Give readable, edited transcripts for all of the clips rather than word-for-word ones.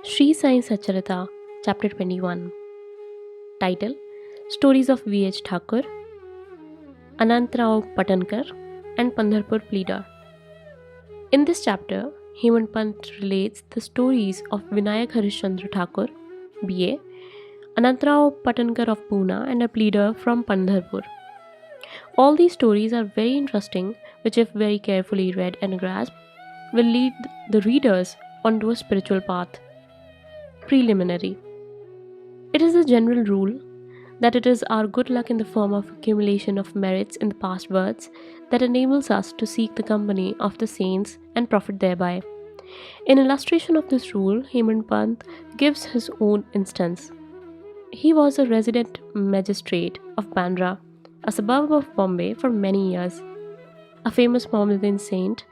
SHRI SAI SATCHARITA, Chapter 21. Title: Stories of V.H. Thakur, Anantrao Patankar, and Pandharpur Pleader. In this chapter, Hemadpant relates the stories of Vinayak Harishchandra Thakur, B.A., Anantrao Patankar of Poona, and a pleader from Pandharpur. All these stories are very interesting, which, if very carefully read and grasped, will lead the readers onto a spiritual path. Preliminary. It is a general rule that it is our good luck in the form of accumulation of merits in the past births that enables us to seek the company of the saints and profit thereby. In illustration of this rule, Hemadpant gives his own instance. He was a resident magistrate of Bandra, a suburb of Bombay, for many years. A famous Mohammedan saint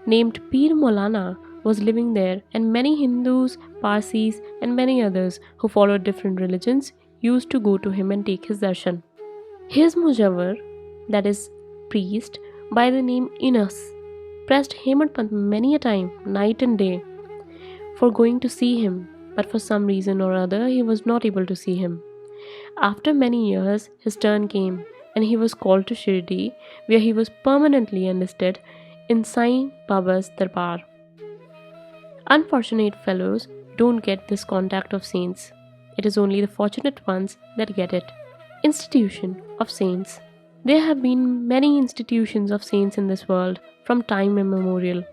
named Pir Maulana was living there, and many Hindus, Parsis, and many others who followed different religions used to go to him and take his darshan. His mujawar, that is, priest, by the name Inas, pressed Hemadpant many a time, night and day, for going to see him, but for some reason or other he was not able to see him. After many years, his turn came, and he was called to Shirdi, where he was permanently enlisted in Sai Baba's darbar. Unfortunate fellows don't get this contact of saints. It is only the fortunate ones that get it. Institution of saints. There have been many institutions of saints in this world from time immemorial.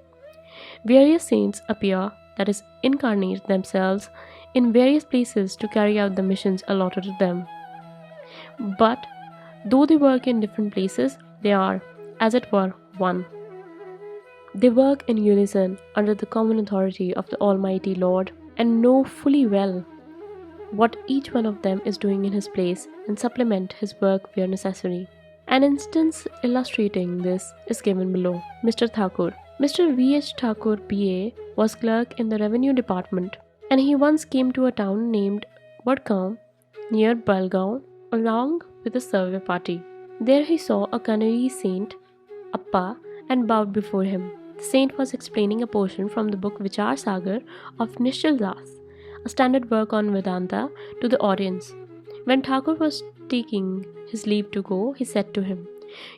Various saints appear, that is, incarnate themselves in various places to carry out the missions allotted to them. But though they work in different places, they are, as it were, one. They work in unison under the common authority of the Almighty Lord and know fully well what each one of them is doing in his place and supplement his work where necessary. An instance illustrating this is given below. Mr. Thakur. Mr. V.H. Thakur, B.A., was clerk in the revenue department, and he once came to a town named Vadgaon near Balgaon along with a survey party. There he saw a Kannadi saint, Appa, and bowed before him. The saint was explaining a portion from the book Vichar Sagar of Nishchal Das, a standard work on Vedanta, to the audience. When Thakur was taking his leave to go, he said to him,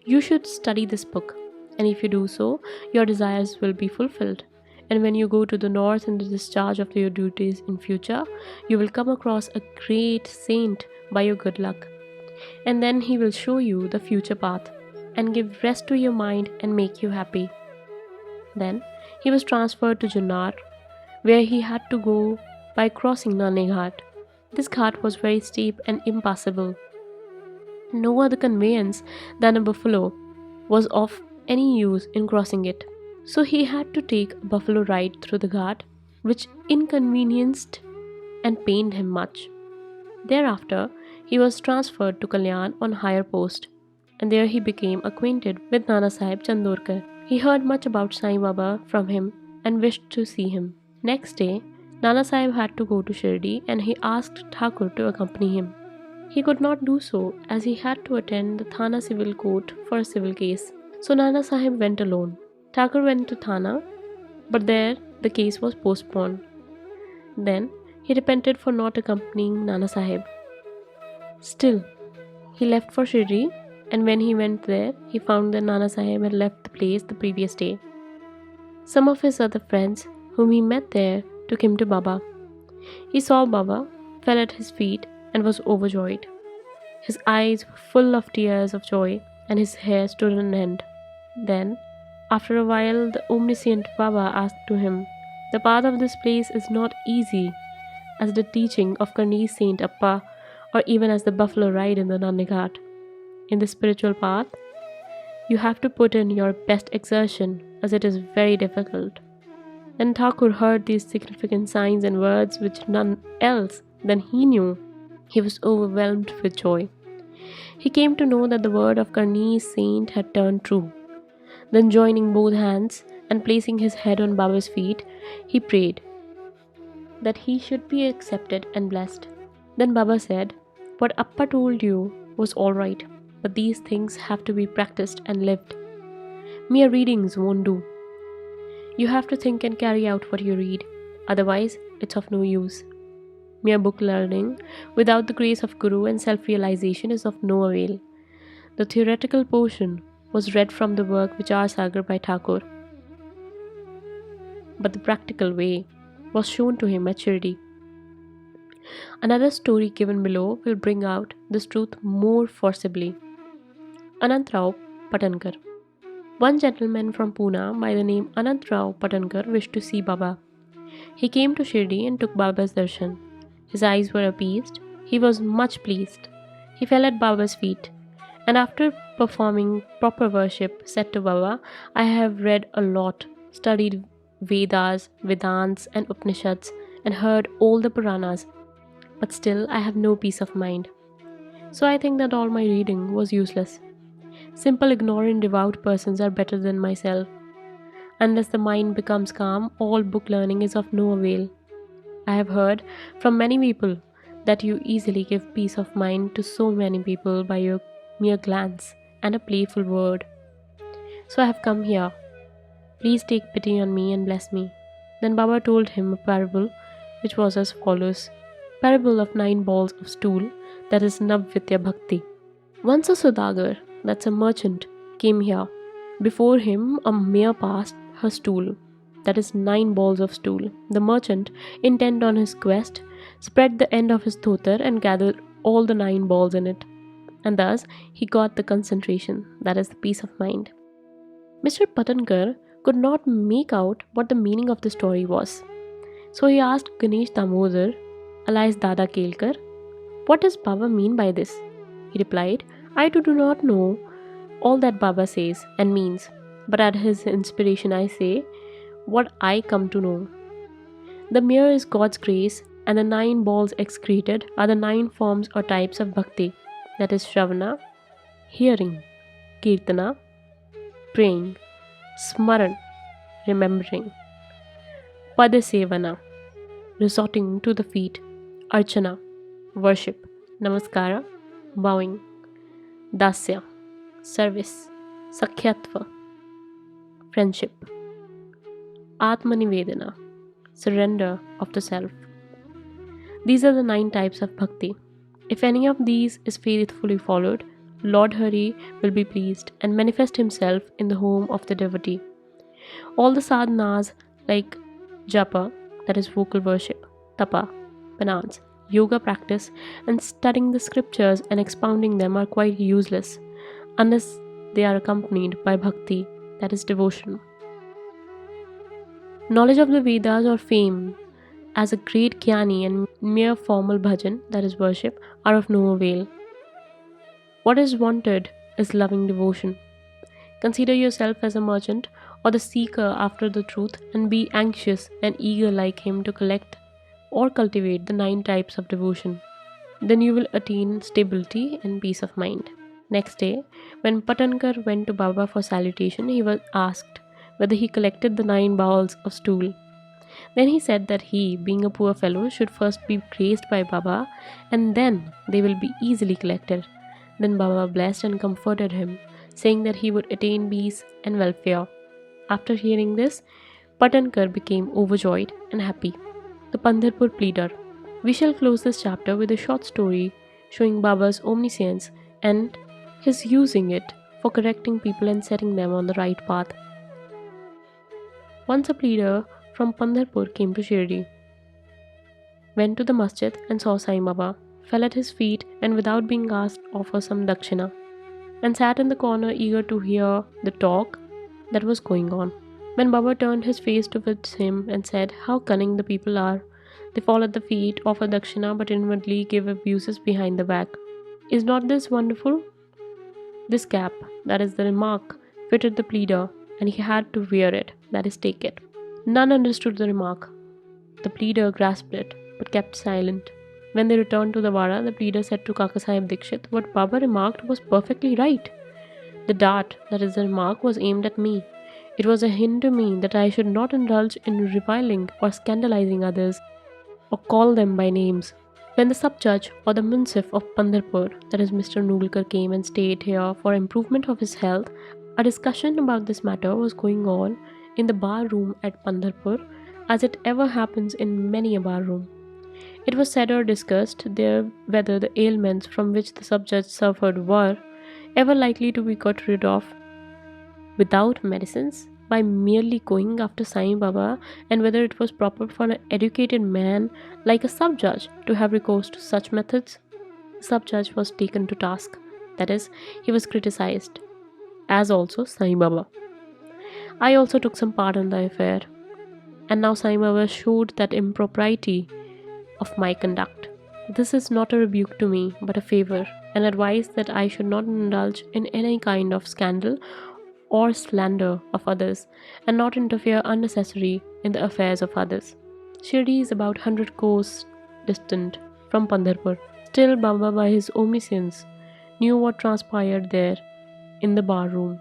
"You should study this book, and if you do so, your desires will be fulfilled. And when you go to the north in the discharge of your duties in future, you will come across a great saint by your good luck. And then he will show you the future path, and give rest to your mind and make you happy." Then he was transferred to Junnar, where he had to go by crossing Nane Ghat. This ghat was very steep and impassable. No other conveyance than a buffalo was of any use in crossing it, so he had to take a buffalo ride through the ghat, which inconvenienced and pained him much. Thereafter, he was transferred to Kalyan on higher post, and there he became acquainted with Nana Sahib Chandorkar. He heard much about Sai Baba from him and wished to see him. Next day, Nana Sahib had to go to Shirdi, and he asked Thakur to accompany him. He could not do so, as he had to attend the Thana civil court for a civil case. So Nana Sahib went alone. Thakur went to Thana, but there the case was postponed. Then he repented for not accompanying Nana Sahib. Still, he left for Shirdi, and when he went there, he found that Nana Sahib had left the place the previous day. Some of his other friends, whom he met there, took him to Baba. He saw Baba, fell at his feet, and was overjoyed. His eyes were full of tears of joy, and his hair stood on end. Then, after a while, the omniscient Baba asked to him, "The path of this place is not easy as the teaching of Karni's Saint Appa, or even as the buffalo ride in the Nane Ghat. In the spiritual path, you have to put in your best exertion, as it is very difficult." Then Thakur heard these significant signs and words which none else than he knew. He was overwhelmed with joy. He came to know that the word of Karni's saint had turned true. Then, joining both hands and placing his head on Baba's feet, he prayed that he should be accepted and blessed. Then Baba said, "What Appa told you was all right, but these things have to be practiced and lived. Mere readings won't do. You have to think and carry out what you read. Otherwise, it's of no use. Mere book learning without the grace of Guru and self-realization is of no avail. The theoretical portion was read from the work Vichar by Thakur, but the practical way was shown to him at Shirdi. Another story given below will bring out this truth more forcibly. Anantrao Patankar. One gentleman from Poona by the name Anantrao Patankar wished to see Baba. He came to Shirdi and took Baba's darshan. His eyes were appeased. He was much pleased. He fell at Baba's feet, and after performing proper worship, said to Baba, "I have read a lot, studied Vedas, Vedants, and Upanishads, and heard all the Puranas, but still I have no peace of mind. So I think that all my reading was useless. Simple, ignorant, devout persons are better than myself. Unless the mind becomes calm, all book learning is of no avail. I have heard from many people that you easily give peace of mind to so many people by your mere glance and a playful word. So I have come here. Please take pity on me and bless me." Then Baba told him a parable which was as follows. Parable of 9 balls of stool, that is Navvidya Bhakti. Once a Saudagar, that's a merchant, came here. Before him a mare passed her stool, that is 9 balls of stool. The merchant, intent on his quest, spread the end of his dhotar and gathered all the 9 balls in it. And thus he got the concentration, that is the peace of mind. Mr. Patankar could not make out what the meaning of the story was. So he asked Ganesh Damodar, alias Dada Kelkar, "What does Baba mean by this?" He replied, "I too do not know all that Baba says and means, but at his inspiration I say what I come to know. The mare is God's grace, and the 9 balls excreted are the 9 forms or types of bhakti, that is Shravana, hearing, Kirtana, praying, Smaran, remembering, Padasevana, resorting to the feet, Archana, worship, Namaskara, bowing, Dasya, service, Sakhyatva, friendship, Atmanivedana, surrender of the self. These are the 9 types of bhakti. If any of these is faithfully followed, Lord Hari will be pleased and manifest himself in the home of the devotee. All the sadhanas like japa, that is vocal worship, tapa, penance, yoga practice, and studying the scriptures and expounding them are quite useless unless they are accompanied by bhakti, that is devotion. Knowledge of the Vedas or fame as a great jnani and mere formal bhajan, that is worship, are of no avail. What is wanted is loving devotion. Consider yourself as a merchant or the seeker after the truth and be anxious and eager like him to collect or cultivate the 9 types of devotion. Then you will attain stability and peace of mind. Next day, when Patankar went to Baba for salutation, he was asked whether he collected the 9 balls of stool. Then he said that he, being a poor fellow, should first be graced by Baba and then they will be easily collected. Then Baba blessed and comforted him, saying that he would attain peace and welfare. After hearing this, Patankar became overjoyed and happy. The Pandharpur pleader. We shall close this chapter with a short story showing Baba's omniscience and his using it for correcting people and setting them on the right path. Once a pleader from Pandharpur came to Shirdi, went to the masjid and saw Sai Baba, fell at his feet and without being asked offered some dakshina, and sat in the corner eager to hear the talk that was going on. When Baba turned his face towards him and said, "How cunning the people are. They fall at the feet, offer dakshina, but inwardly give abuses behind the back. Is not this wonderful?" This cap, that is the remark, fitted the pleader, and he had to wear it, that is take it. None understood the remark. The pleader grasped it, but kept silent. When they returned to the Vara, the pleader said to Kakasaheb Dikshit, "What Baba remarked was perfectly right. The dart, that is the remark, was aimed at me. It was a hint to me that I should not indulge in reviling or scandalizing others, or call them by names." When the sub-judge or the munsif of Pandharpur, that is Mr. Nulkar, came and stayed here for improvement of his health, a discussion about this matter was going on in the bar room at Pandharpur as it ever happens in many a barroom. It was said or discussed there whether the ailments from which the subjects suffered were ever likely to be got rid of without medicines by merely going after Sai Baba, and whether it was proper for an educated man like a sub-judge to have recourse to such methods. The sub-judge was taken to task, that is, he was criticized, as also Sai Baba. I also took some part in the affair, and now Sai Baba showed that impropriety of my conduct. This is not a rebuke to me, but a favor, an advice that I should not indulge in any kind of scandal or slander of others, and not interfere unnecessarily in the affairs of others. Shirdi is about 100 kos distant from Pandharpur. Still, Baba, by his omniscience, knew what transpired there in the bar room.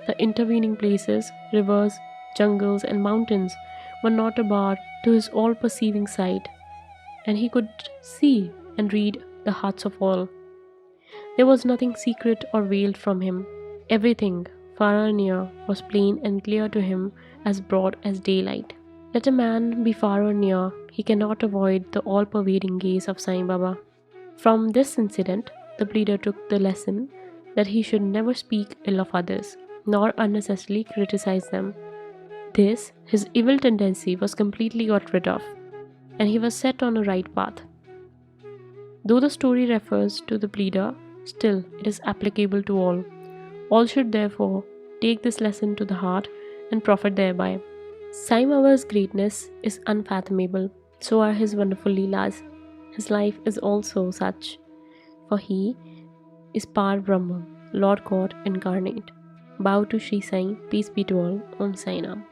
The intervening places, rivers, jungles, and mountains were not a bar to his all-perceiving sight, and he could see and read the hearts of all. There was nothing secret or veiled from him. Everything, far or near, was plain and clear to him, as broad as daylight. Let a man be far or near, he cannot avoid the all-pervading gaze of Sai Baba. From this incident, the pleader took the lesson that he should never speak ill of others, nor unnecessarily criticize them. This, his evil tendency, was completely got rid of, and he was set on a right path. Though the story refers to the pleader, still it is applicable to all. All should therefore take this lesson to the heart and profit thereby. Sai Baba's greatness is unfathomable, so are his wonderful leelas. His life is also such, for he is Par Brahma, Lord God incarnate. Bow to SHRI Sai, peace be to all. Om Sai Ram.